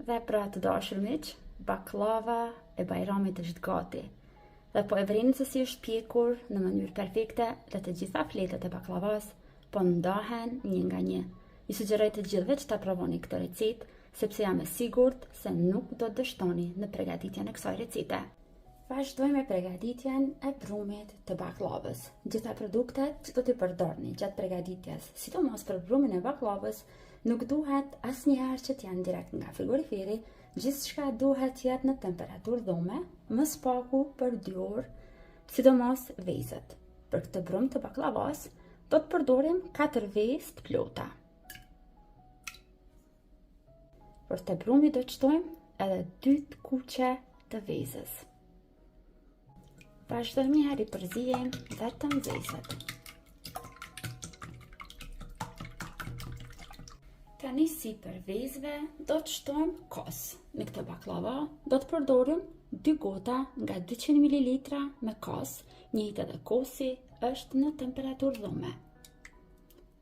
Dhe pra të dashur miq, baklava e bajramit është gati. Dhe po e vrini se si është pjekur në mënyrë perfekte dhe të gjitha fletët e baklavas po ndahen një nga një. Ju sugjeroj të gjithëve që ta provoni këtë recetë, sepse jam e sigurt se nuk do të dështoni në përgatitjen e kësaj recete. Vazhdojmë me përgatitjen e brumit të baklavës. Gjitha produktet që do t'i përdorni gjatë përgatitjes, sidomos për brumin e baklavës, nuk duhet asnjëherë që t'janë direkt nga frigoriferi, gjithçka duhet të jetë në temperaturë dhome, më spaku për 2 orë, sidomos vezët. Për këtë brum të baklavas, do të përdorim 4 vezë të plota. Për të brumi do të shtojmë edhe 2 kuqe të vezës. Vazhdojmë një herë i përzijemi vetëm vezët. Tani si për vezëve do të shtojmë kos. Në këtë baklava do të përdorim 2 gota nga 200 ml me kos, njëjtë edhe kosi është në temperaturë dhome.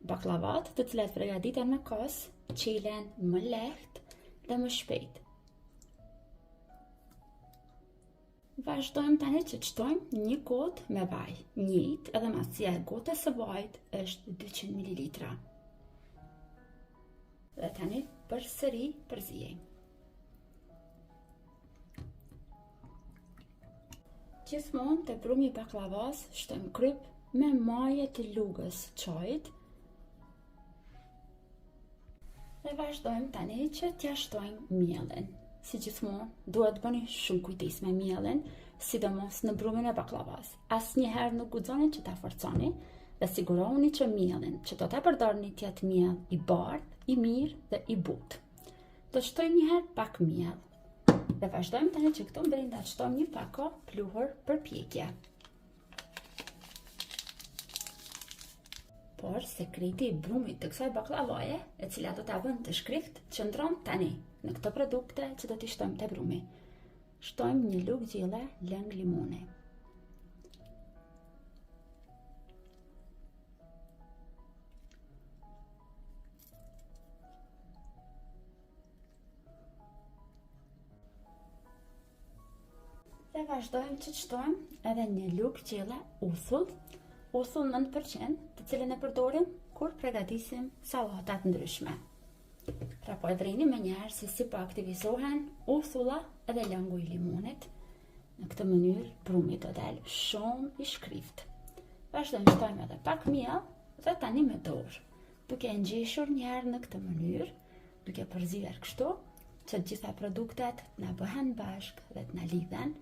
Baklavat të cilat përgatiten me kos qilen më lehtë dhe më shpejt. Vazhdojmë tani që të shtojmë 1 gotë me vaj, njëjtë edhe masja e gotës së vajit është 200 ml. Dhe tani përsëri përzijemi. Gjithmonë te brumi i baklavas shtojmë kryp me maje të lugës çajit. Dhe vazhdojmë tani që t'ja shtojmë miellin. Si gjithmonë, duhet të bëni shumë kujdes me miellin, sidomos në brumin e baklavas. Asnjëherë nuk guxoni që ta forconi dhe sigurohuni që miellin që do ta përdorni të jetë miell i bardhë, i mirë dhe i butë. Do të shtojmë një herë pak miell. Dhe vazhdojmë tani që këtu brenda të shtojmë një pako pluhur për pjekje. Por sekreti i brumit të kësaj baklavaje, e cila do ta vënë të shkrift, qëndron tani në këto produkte që do t'i shtojmë te brumi. Shtojmë një lugë gjelle lëng limoni. Dhe vazhdojmë që të shtojmë edhe një lugë gjelle uthull 9%, të cilën e përdorim kur përgatisim sallatat ndryshme. Pra po e vrini me njerë se si po aktivizohen uthulla edhe lëngu i limonit. Në këtë mënyrë brumi do dalë shumë i shkrift. Vazhdojmë shtojmë edhe pak miell dhe tani me dorë, duke e ngjeshur njerë në këtë mënyrë, duke përzyer kështu që gjitha produktet na bëhen bashkë dhe t'na lidhen,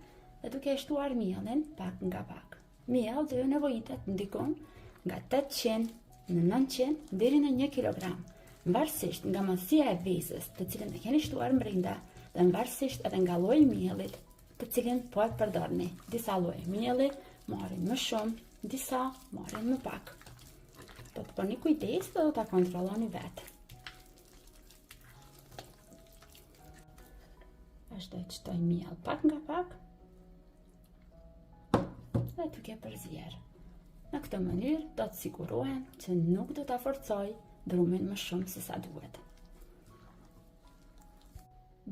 dhe duke e shtuar miellin pak nga pak. Miell do ju nevojitet ndikon nga 800 në 900 deri në 1 kg, varësisht nga masia e vezës të cilën e keni shtuar brenda dhe varësisht edhe nga lloji i miellit të cilin po e përdorni. Disa lloje mielli marrin më shumë, disa marrin më pak. Do të bëni kujdes dhe do ta kontrolloni vetë. Vazhdoj të shtoj miell pak nga pak dhe duke përzier. Në këtë mënyrë do të sigurohem që nuk do ta forcoj brumin më shumë se sa duhet.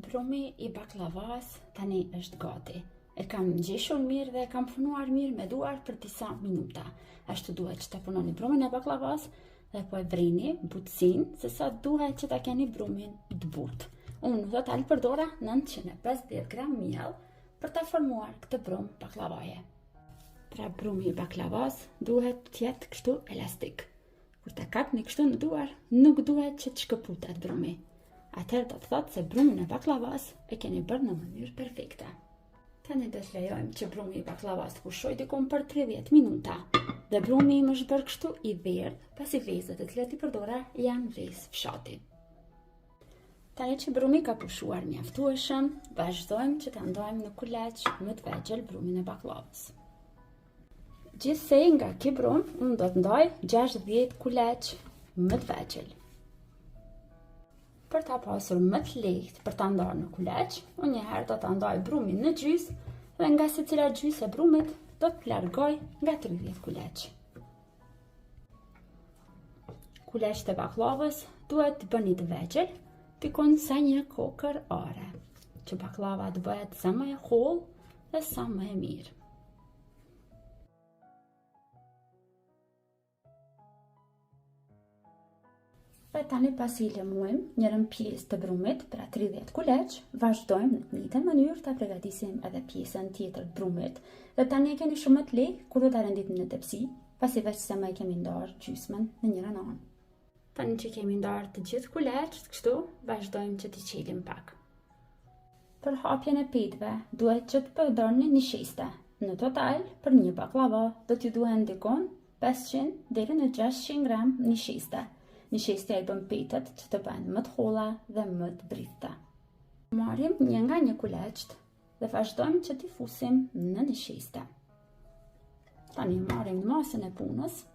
Brumi i baklavas tani është gati. E kam ngjeshur mirë dhe e kam punuar mirë me duar për disa minuta. Ashtu duhet që ta punoni brumin e baklavas dhe po e vrini butësinë se sa duhet që ta keni brumin të butë. Unë do ta përdora 950 gram miell për ta formuar këtë brum baklavaje. Pra brumi i baklavas duhet të jetë kështu elastik. Kur ta kapni kështu në duar, nuk duhet që të shkëputet brumi. Atëherë do të thotë se brumin e baklavas e keni bërë në mënyrë perfekte. Tani do të lejojmë që brumi i baklavas të pushojë diku për 30 minuta. Dhe brumi im është bërë kështu i verdh, pasi vezët e cilat i përdora janë vezë fshati. Tani që brumi ka pushuar mjaftueshëm, vazhdojmë që ta ndajmë në kuleç më të vegjël brumin e baklavës. Gjithsej nga ky brum, unë do të ndaj 6-10 kuleç më të vegjël. Për ta pasur më të lehtë për ta ndarë në kuleç, unë njëherë do ta ndaj brumin në gjysë dhe nga secila gjysë e brumit do të largoj nga 30 kuleç. Kuleçët e baklavës duhet të bëni të vegjël, tikon sa një kokër ore, që baklava të bëhet sa më e hollë dhe sa më e mirë. Dhe tani pasi i lëmuim njërën pjesë të brumit për 30 kuleç, vazhdojmë në të njëjtën mënyrë ta përgatisim edhe pjesën tjetër të brumit. Dhe tani e keni shumë të lehtë kur do ta renditim në tepsi, pasi veç se më e kemi ndarë gjysmën në njëra anë. Tani që kemi ndarë të gjithë kuleçt, kështu vazhdojmë që t'i qelim pak. Për hapjen e pitve, duhet që të përdorni një shiste. Në total, për një baklava do t'ju duhen ndikon 500 deri në 600 gram një shiste. Një shiste i bën pitet që të bëhen më të holla dhe më të brithta. Marrim një nga një kuleçt dhe vazhdojmë që t'i fusim në një shiste. Tani marrim masën e punës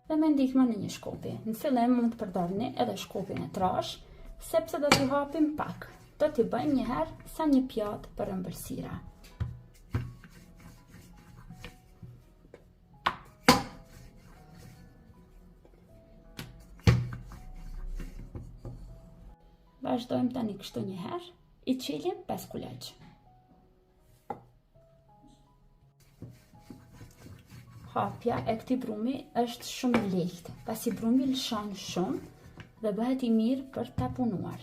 dhe me ndihmën e një shkopi. Në fillim mund të përdorni edhe shkopin e trash, sepse do t'i hapim pak. Do t'i bëjmë një herë sa një pjatë për ëmbëlsira. Vazhdojmë tani kështu një herë, i qilim 5 kuleç. Hapja e këtij brumi është shumë e lehtë, pasi brumi lëshon shumë dhe bëhet i mirë për ta punuar.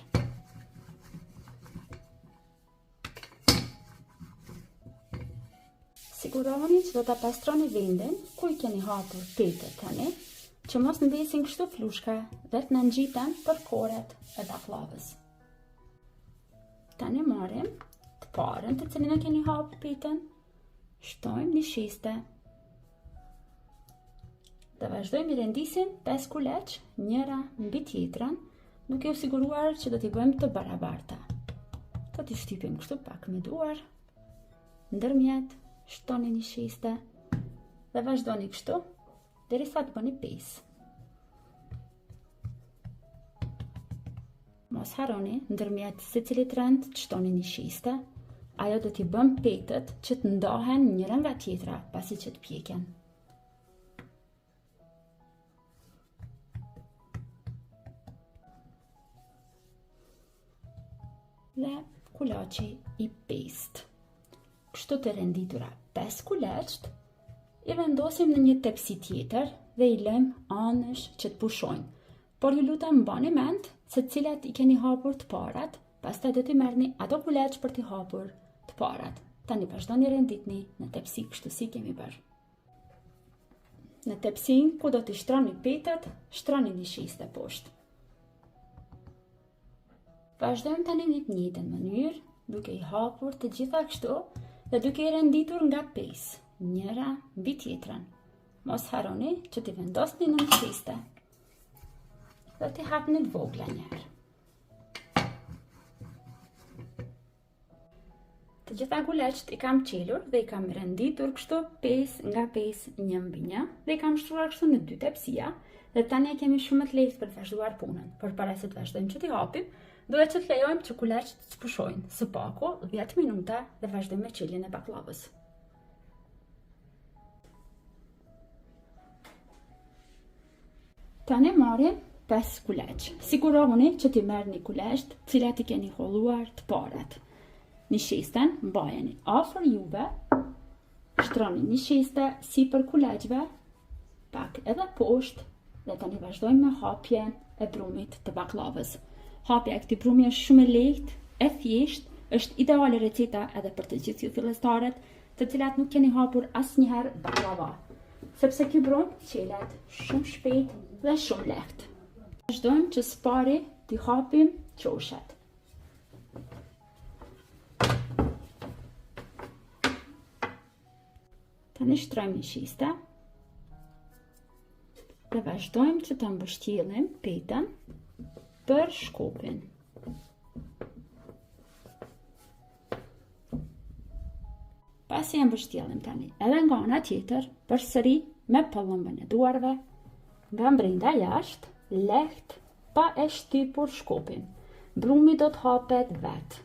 Sigurohuni që do ta pastroni vendin ku i keni hapur petet tani, që mos mbesin kështu flushka dhe të nëngjiten për koret e baklavës. Tani marrim të parën të cilin e keni hapur peten, shtojmë një shiste dhe vazhdojmë i rendisim 5 kuleç njëra mbi tjetrën, duke u siguruar që do t'i bëjmë të barabarta. Do t'i shtypim kështu pak me duar, ndërmjet shtoni një shiste dhe vazhdoni kështu derisa të bëni 5. Mos harroni, ndërmjet secilit rend të shtoni një shiste, ajo do t'i bën petet që të ndahen njëra nga tjetra pasi që të pjekën. Dhe kulaçi i 5. Kështu të renditura 5 kuleçt, i vendosim në një tepsi tjetër dhe i lëjmë anësh që të pushojnë. Por ju lutem mbani mend se cilat i keni hapur të parat, pastaj do t'i merrni ato kuleç për t'i hapur të parat. Tani vazhdoni renditni në tepsi kështu si kemi bërë. Në tepsin ku do t'i shtroni petet, shtroni një shiste poshtë. Vazhdojmë tani në të njëjtën mënyrë, duke i hapur të gjitha kështu dhe duke i renditur nga 5, njëra mbi tjetrën. Mos harroni që t'i vendosni në shiste dhe t'i hapni të vogla njëherë. Të gjitha kuleçt i kam qelur dhe i kam renditur kështu 5 nga 5 një mbi një dhe i kam shtruar kështu në 2 tepsia dhe tani e kemi shumë të lehtë për të vazhduar punën. Përpara se të vazhdojmë që t'i hapim, duhet që të lejojmë që kuleçt të pushojnë së paku 10 minuta dhe vazhdojmë me qeljen e baklavës. Tani marrim 5 kuleç. Sigurohuni që t'i merrni kuleçt të cilat i keni holluar të parat. Një shisten mbajeni afër juve, shtroni një shiste sipër kuleçve, pak edhe poshtë dhe tani vazhdojmë me hapjen e brumit të baklavës. Hapja e këtij brumi është shumë e lehtë, e thjeshtë, është ideale receta edhe për të gjithë ju fillestarët, të cilat nuk keni hapur asnjëherë baklava, sepse ky brum qelet shumë shpejt dhe shumë lehtë. Vazhdojmë që së pari t'i hapim qoshet. Tani shtrojmë një shiste dhe vazhdojmë që të mbështjellim petën për shkopin. Pasi e mbështjellim tani edhe nga ana tjetër, përsëri me pëllëmbën e duarve, nga brenda jashtë, lehtë, pa e shtypur shkopin. Brumi do të hapet vetë.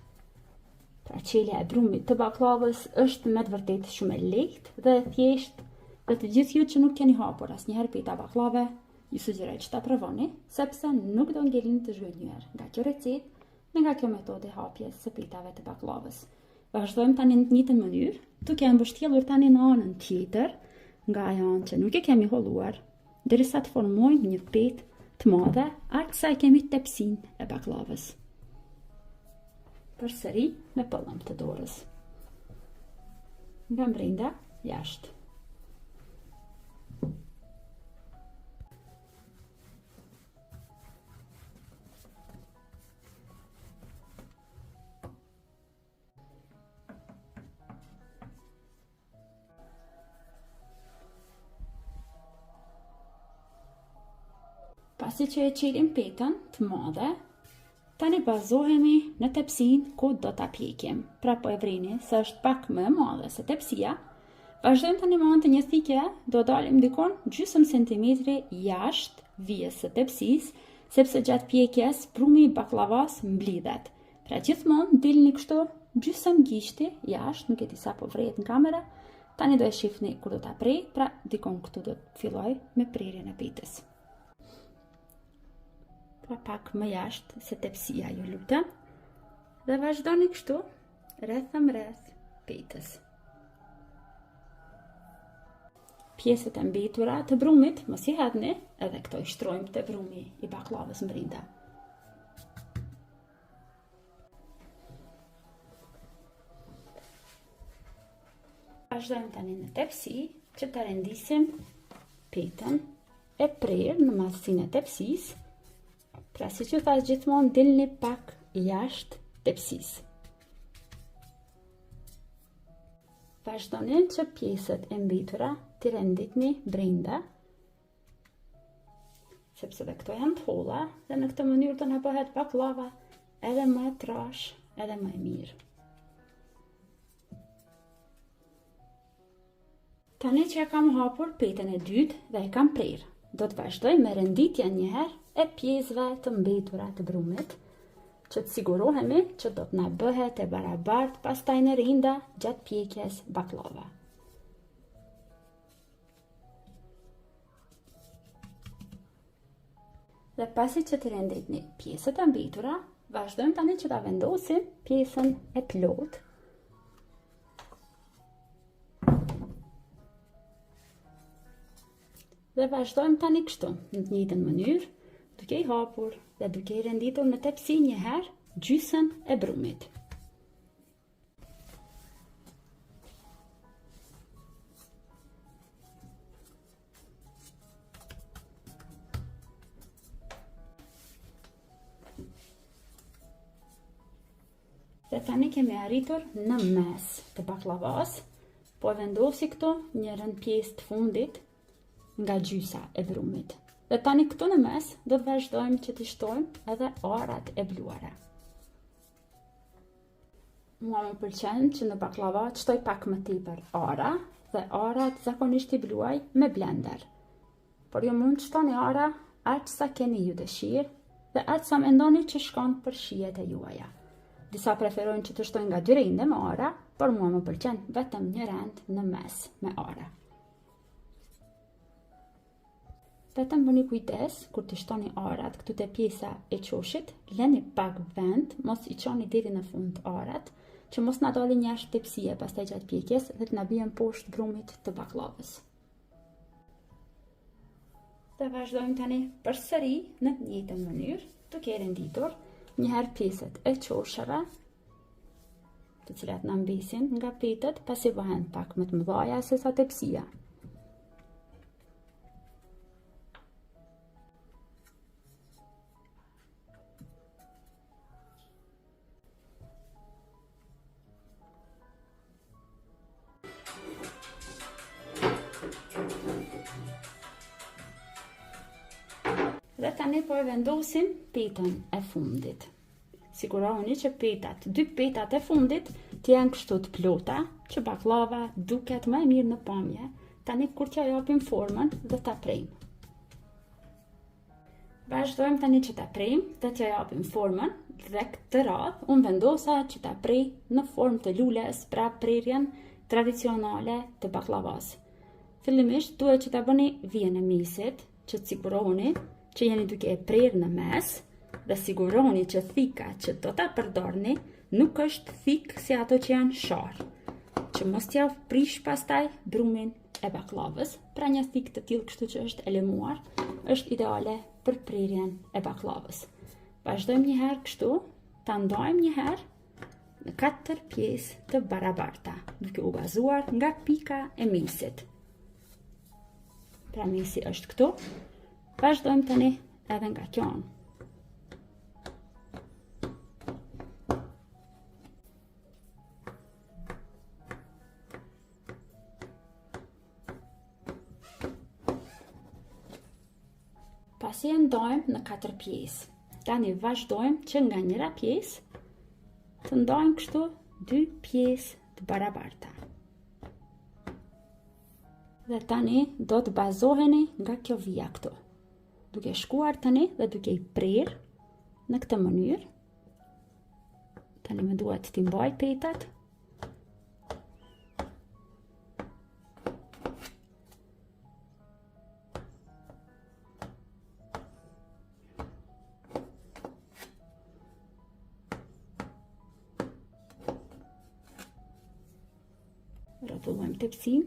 Pra qelja e brumit të baklavës është me të vërtetë shumë e lehtë dhe e thjeshtë dhe të gjithë ju që nuk keni hapur asnjëherë peta baklave, Ju sugjeroj që ta provoni, sepse nuk do ngelini të zhgënjur nga kjo recetë dhe nga kjo metodë hapjes së pitave të baklavës. Vazhdojmë tani në të njëjtën mënyrë, duke mbështjellur tani në anën tjetër, nga ajo anë që nuk e kemi holluar, derisa të formojmë një petë të madhe, aq sa e kemi tepsinë e baklavës. Përsëri me pëllëm të dorës. Nga brenda jashtë. Pasi që e qilim petën të madhe, tani bazohemi në tepsinë ku do ta pjekim. Pra po e vrini se është pak më e madhe se tepsia. Vazhdojmë tani me anë të një thike, do dalim dikon gjysmë centimetri jashtë vijës së tepsisë, sepse gjatë pjekjes brumi i baklavas mblidhet. Pra gjithmonë dilni kështu gjysmë gishti jashtë, nuk e di sa po vrehet në kamera. Tani do e shihni kur do ta prej, pra dikon këtu do të filloj me prerjen e petës. Pra pak më jashtë se tepsia, ju lutem, dhe vazhdoni kështu rreth petës. Pjesët e mbetura të brumit mos i hedhni, edhe këto i shtrojmë te brumi i baklavës brenda. Vazhdojmë tani në tepsi që të rendisim petën e prerë në masinë e tepsisë. Pra si që thash gjithmonë dilni pak jashtë tepsisë. Vazhdoni që pjesët e mbetura t'i renditni brenda, sepse dhe këto janë të holla dhe në këtë mënyrë do na bëhet baklava edhe më e trash, edhe më e mirë. Tani që e kam hapur petën e dytë dhe e kam prerë, do të vazhdoj me renditjen njëherë e pjesëve të mbetura të brumit, që të sigurohemi që do të na bëhet e barabartë pastaj në rinda gjatë pjekjes baklava. Dhe pasi që të renditni pjesët e mbetura, vazhdojmë tani që ta vendosim pjesën e plotë. Dhe vazhdojmë tani kështu, në të njëjtën mënyrë, duke i hapur dhe duke i renditur në tepsi njëherë gjysën e brumit. Dhe tani kemi arritur në mes të baklavas, po e vendosi këto njërën pjesë të fundit nga gjysa e brumit. Dhe tani këtu në mes do të vazhdojmë që t'i shtojmë edhe arat e bluara. Mua më pëlqen që në baklava të shtoj pak më tepër ara dhe arat zakonisht i bluaj me blender. Por ju mund të shtoni ara aq sa keni ju dëshirë dhe aq sa mendoni që shkon për shijet e juaja. Disa preferojnë që të shtojnë nga 2 rende me ara, por mua më pëlqen vetëm një rend në mes me ara. Vetëm bëni kujdes kur t'i shtoni arat këtu te pjesa e qoshit, lëni pak vend, mos i çoni deri në fund arat, që mos na dalin jashtë tepsie pastaj gjatë pjekjes dhe të na bien poshtë brumit të baklavës. Dhe vazhdojmë tani përsëri në të njëjtën mënyrë, duke renditur njëherë pjesët e qosheve, të cilat na mbesin nga petët, pasi bëhen pak më të mëdha se sa tepsia. Dhe tani po e vendosim petën e fundit. Sigurohuni që petat, 2 petat e fundit të janë kështu të plota, që baklava duket më e mirë në pamje, tani kur t'ja japim formën dhe ta prejmë. Vazhdojmë tani që ta prejmë dhe t'ja japim formën dhe këtë radhë unë vendosa që ta prej në formë të lules, pra prerjen tradicionale të baklavas. Fillimisht duhet që ta bëni vijën e mesit, që të sigurohuni që jeni duke e prerë në mes dhe sigurohuni që thika që do ta përdorni nuk është thikë si ato që janë sharë, që mos t'ja prish pastaj brumin e baklavës. Pra një thikë të tillë kështu që është e lemuar, është ideale për prerjen e baklavës. Vazhdojmë një herë kështu, ta ndajmë një herë në 4 pjesë të barabarta, duke u bazuar nga pika e mesit. Pra mesi është këtu. Vazhdojmë tani edhe nga kjo anë. Pasi e ndajmë në 4 pjesë. Tani vazhdojmë që nga njëra pjesë të ndajmë kështu 2 pjesë të barabarta. Dhe tani do të bazoheni nga kjo vija këtu, duke shkuar tani dhe duke i prerë në këtë mënyrë. Tani më duhet t'i mbaj petat. Rrotullojmë tepsin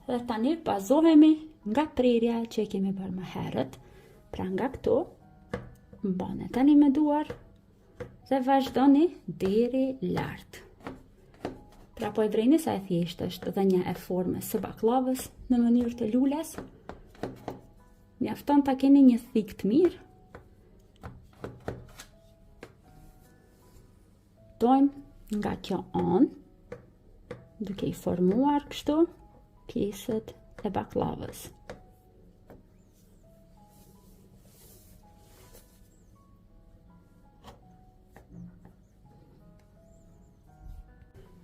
dhe tani bazohemi nga prerja që e kemi bërë më herët. Pra nga këtu mbane tani me duar dhe vazhdoni deri lart. Pra po e vreni sa e thjesht është dhënia e formës së baklavës në mënyrë të lules. Mjafton ta keni një thikë të mirë. Dojmë nga kjo anë, duke i formuar kështu pjesët e baklavës.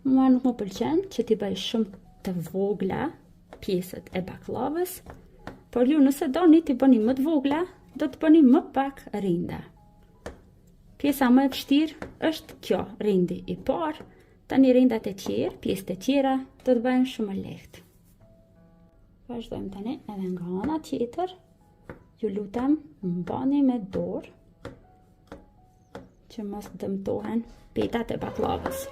Mua nuk më pëlqen që t'i bëj shumë të vogla pjesët e baklavës, por ju nëse doni t'i bëni më të vogla, do të bëni më pak rinda. Pjesa më e vështirë është kjo, rindi i parë. Tani rindat e tjerë, pjesët e tjera, do të bëhen shumë lehtë. Vazhdojmë tani edhe nga ana tjetër. Ju lutem, mbani me dorë që mos dëmtohen petat e baklavës.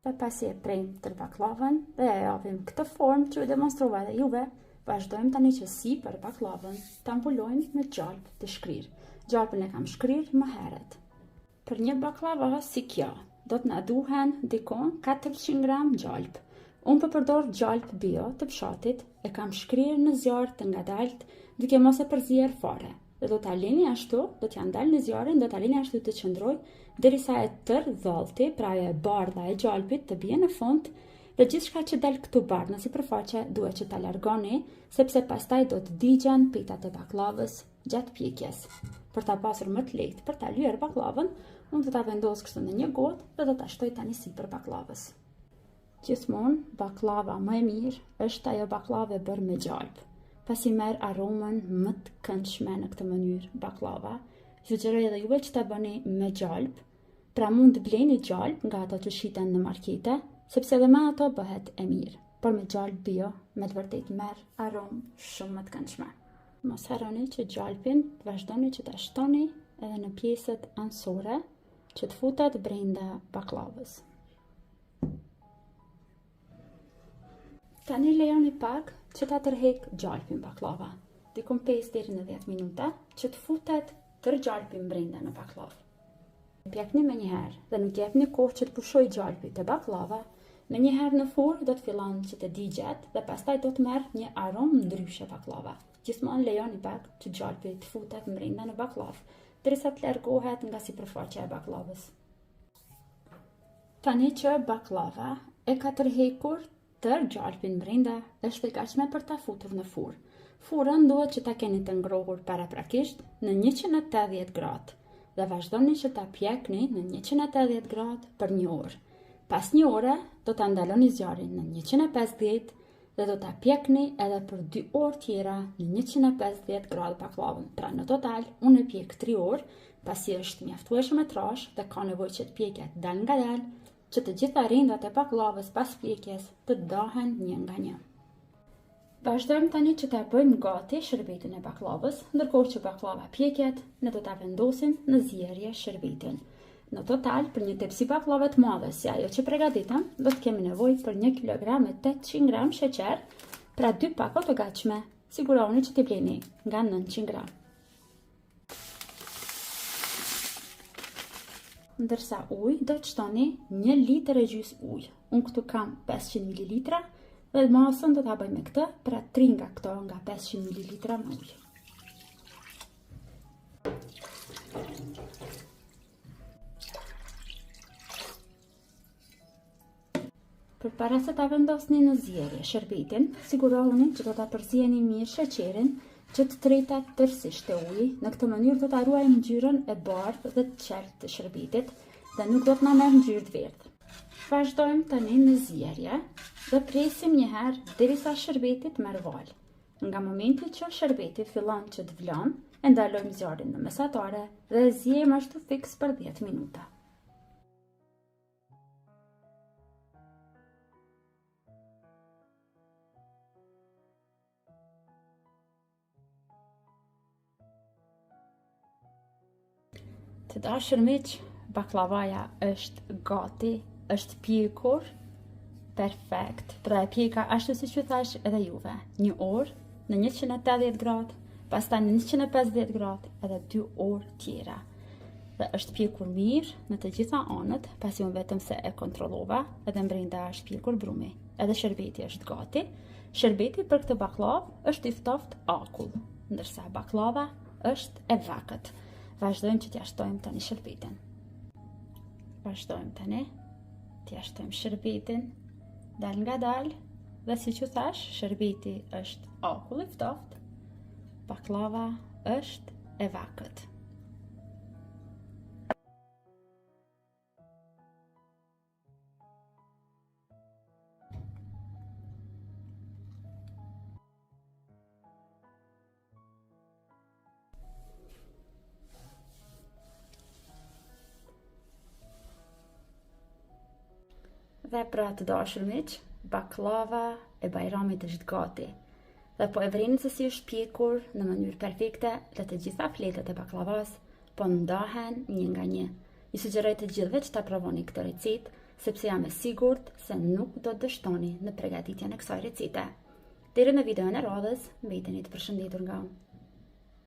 Dhe pasi e prejmë tër baklavën dhe e japim këtë formë që u demonstrova dhe juve, vazhdojmë tani që si për baklavën ta mbulojmë me gjalp të shkrirë. Gjalpën e kam shkrirë më herët. Për një baklava si kjo, do të na duhen dikon 400 gram gjalp. Unë përdor gjalp bio të fshatit, e kam shkrirë në zjarr të ngadalt, duke mos e përzier fare. Dhe do ta lini ashtu, do t'ja ndal në zjarrin, do ta lini ashtu të qëndroj derisa e tër dhollti, pra e bardha e gjalpit të bie në fund, dhe gjithçka që del këtu bardh në sipërfaqe duhet që ta largoni, sepse pastaj do të digjen petat e baklavës gjatë pjekjes. Për ta pasur më të lehtë për ta lyer baklavën, unë do ta vendos kështu në një gotë dhe do ta shtoj tani sipër baklavës. Gjithmonë baklava më e mirë është ajo baklava e bërë me gjalp. Pasi merr aromën më të këndshme në këtë mënyrë baklava, sugjeroj edhe juve që ta bëni me gjalp. Pra mund të bleni gjalp nga ato që shiten në markete, sepse edhe me ato bëhet e mirë. Por me gjalp bio, me të vërtet merr aromë shumë më të këndshme. Mos harroni që gjalpin të vazhdoni që ta shtoni edhe në pjesët anësore që të futet brenda baklavës. Tani lejoni pak që ta tërheq gjalpin baklava, dikom 5 deri në 10 minuta, që të futet tër gjalpin brenda në baklavë. Pjekni me njëherë dhe nuk jepni kohë që të pushoj gjalpi të baklava, me njëherë në furrë do të fillon që të digjet dhe pastaj do të merr një aromë ndryshe baklava. Gjithmonë lejoni pak që gjalpi të futet brenda në baklavë, derisa të largohet nga sipërfaqja e baklavës. Tani që baklava e ka tërhequr tër gjalpin brenda, është e gatshme për ta futur në furrë. Furrën duhet që ta keni të ngrohur paraprakisht në 180 gradë. dhe vazhdoni që ta pjekni në 180 gradë për 1 orë. Pas 1 ore, do ta ndaloni zjarrin në 150 dhe do ta pjekni edhe për 2 orë tjera në 150 gradë baklavën. Pra në total, unë e pjek 3 orë, pasi është mjaftueshëm e trash dhe ka nevojë që të pjeket dal nga dal, që të gjitha rindat e baklavës pas pjekjes të dahen një nga një. Vazhdojmë tani që ta bëjmë gati shërbetin e baklavës, ndërkohë që baklava pjeket, ne do ta vendosim në zjerje shërbetin. Në total, për një tepsi baklave të madhe si ajo që përgatitëm, do të kemi nevojë për 1 kg e 800 gram sheqer, pra 2 pako të gatshme. Siguroni që t'i bleni nga 900 gram. Ndërsa ujë do të shtoni 1 litër e gjys ujë. Unë këtu kam 500 ml dhe masën do ta bëj me këtë, pra 3 nga këto nga 500 ml me ujë. Përpara se ta vendosni në zjerje shërbetin, sigurohuni që do ta përziheni mirë sheqerin që të tretat tërësisht te uji. Në këtë mënyrë do ta ruajmë ngjyrën e bardhë dhe të qartë të shërbetit dhe nuk do të na merr ngjyrë të verdhë. Vazhdojmë tani në zjerje dhe presim një herë derisa shërbeti të merr val. Nga momenti që shërbeti fillon që të vlon, e ndalojmë zjarrin në mesatare dhe e zjejmë ashtu fiks për 10 minuta. Të dashur miq, baklavaja është gati, është pjekur, perfekt. Pra e pjeka ashtu siç ju thash edhe juve. 1 orë në 180 gradë, pastaj në 150 gradë edhe 2 orë tjera. Dhe është pjekur mirë në të gjitha anët, pasi unë vetëm se e kontrollova, edhe brenda është pjekur brumi. Edhe shërbeti është gati. Shërbeti për këtë baklavë është i ftoftë akull, ndërsa baklava është e vakët. Vazhdojmë që t'ja shtojmë tani shërbetin. Vazhdojmë tani, t'ja shtojmë shërbetin, dal nga dal, dhe si që thash, shërbeti është akull i ftoft, baklava është e vakët. Dhe pra të dashur miq, baklava e bajramit është gati. Dhe po e vrini se si është pjekur në mënyrë perfekte dhe të gjitha fletët e baklavas po ndahen një nga një. Ju sugjeroj të gjithëve që ta provoni këtë recetë, sepse jam e sigurt se nuk do të dështoni në përgatitjen e kësaj recete. Deri në videon e radhës, mbeteni të përshëndetur nga unë.